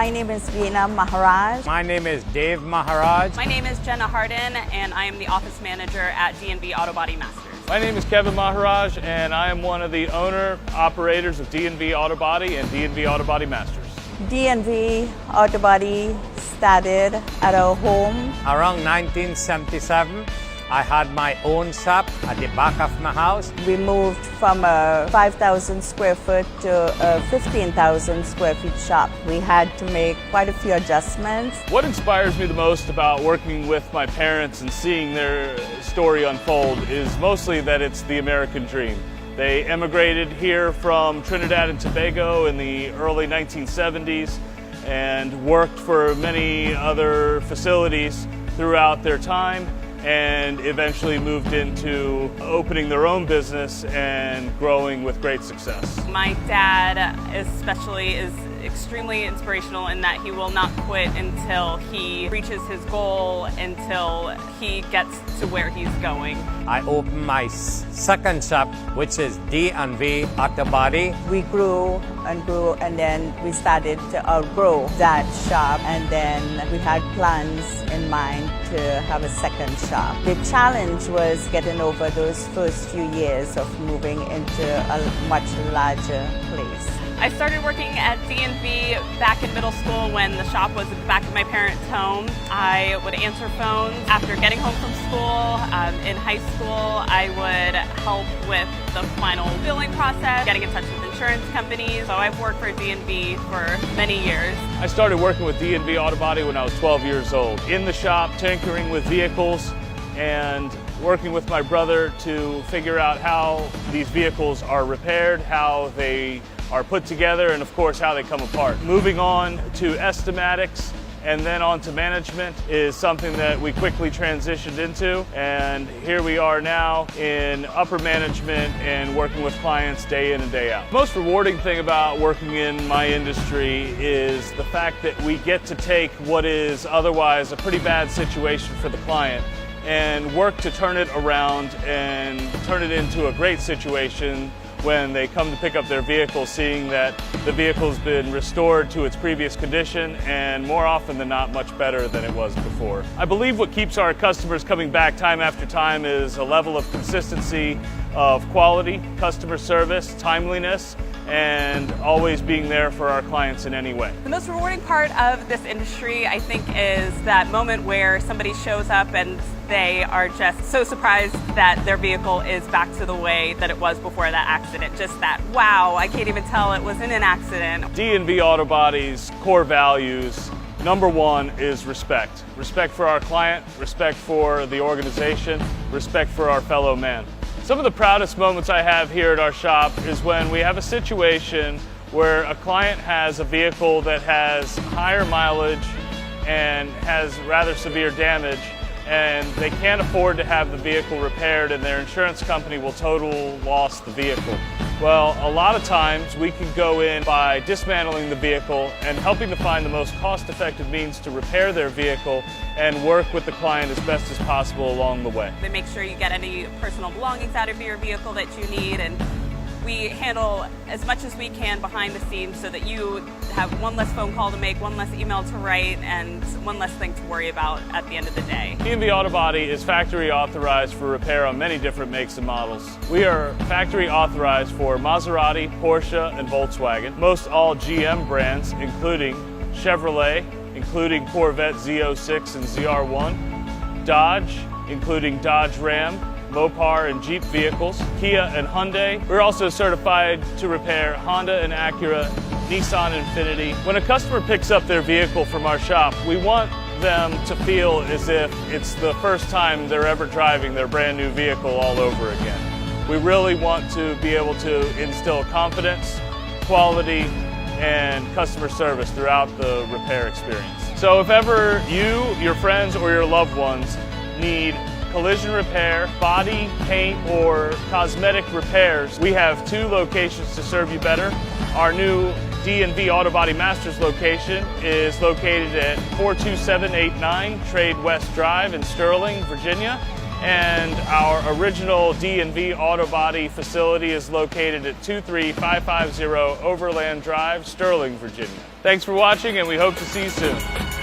My name is Veena Maharaj. My name is Dave Maharaj. My name is Jenna Hardin, and I am the office manager at D&V Autobody Masters. My name is Kevin Maharaj, and I am one of the owner-operators of D&V Autobody and D&V Autobody Masters. D&V Autobody started at our home. Around 1977, I had my own shop at the back of my house. We moved from a 5,000 square foot to a 15,000 square feet shop. We had to make quite a few adjustments. What inspires me the most about working with my parents and seeing their story unfold is mostly that it's the American dream. They emigrated here from Trinidad and Tobago in the early 1970s and worked for many other facilities throughout their time, and eventually moved into opening their own business and growing with great success. My dad especially is extremely inspirational in that he will not quit until he reaches his goal, until he gets to where he's going. I opened my second shop, which is D&V Autobody. We grew, and then we started to outgrow that shop, and then we had plans in mind to have a second shop. The challenge was getting over those first few years of moving into a much larger place. I started working at D&V back in middle school when the shop was at the back of my parents' home. I would answer phones after getting home from school. In high school, I would help with the final billing process, getting in touch with insurance companies. So I've worked for D&V for many years. I started working with D&V Autobody when I was 12 years old. In the shop, tinkering with vehicles and working with my brother to figure out how these vehicles are repaired, how they are put together, and of course how they come apart. Moving on to estimatics and then on to management is something that we quickly transitioned into, and here we are now in upper management and working with clients day in and day out. The most rewarding thing about working in my industry is the fact that we get to take what is otherwise a pretty bad situation for the client and work to turn it around and turn it into a great situation when they come to pick up their vehicle, seeing that the vehicle's been restored to its previous condition, and more often than not, much better than it was before. I believe what keeps our customers coming back time after time is a level of consistency of quality, customer service, timeliness, and always being there for our clients in any way. The most rewarding part of this industry, I think, is that moment where somebody shows up and they are just so surprised that their vehicle is back to the way that it was before that accident. Just that, wow, I can't even tell it was in an accident. D&V Autobody's core values, number one is respect. Respect for our client, respect for the organization, respect for our fellow man. Some of the proudest moments I have here at our shop is when we have a situation where a client has a vehicle that has higher mileage and has rather severe damage, and they can't afford to have the vehicle repaired, and their insurance company will total loss the vehicle. Well, a lot of times we can go in by dismantling the vehicle and helping to find the most cost-effective means to repair their vehicle and work with the client as best as possible along the way. They make sure you get any personal belongings out of your vehicle that you need, and we handle as much as we can behind the scenes so that you have one less phone call to make, one less email to write, and one less thing to worry about at the end of the day. D&V Autobody is factory authorized for repair on many different makes and models. We are factory authorized for Maserati, Porsche, and Volkswagen, most all GM brands, including Chevrolet, including Corvette Z06 and ZR1, Dodge, including Dodge Ram, Mopar and Jeep vehicles, Kia and Hyundai. We're also certified to repair Honda and Acura, Nissan and Infiniti. When a customer picks up their vehicle from our shop, we want them to feel as if it's the first time they're ever driving their brand new vehicle all over again. We really want to be able to instill confidence, quality, and customer service throughout the repair experience. So if ever you, your friends, or your loved ones need collision repair, body, paint, or cosmetic repairs, we have 2 locations to serve you better. Our new D&V Autobody Masters location is located at 42789 Trade West Drive in Sterling, Virginia. and our original D&V Autobody facility is located at 23550 Overland Drive, Sterling, Virginia. Thanks for watching, and we hope to see you soon.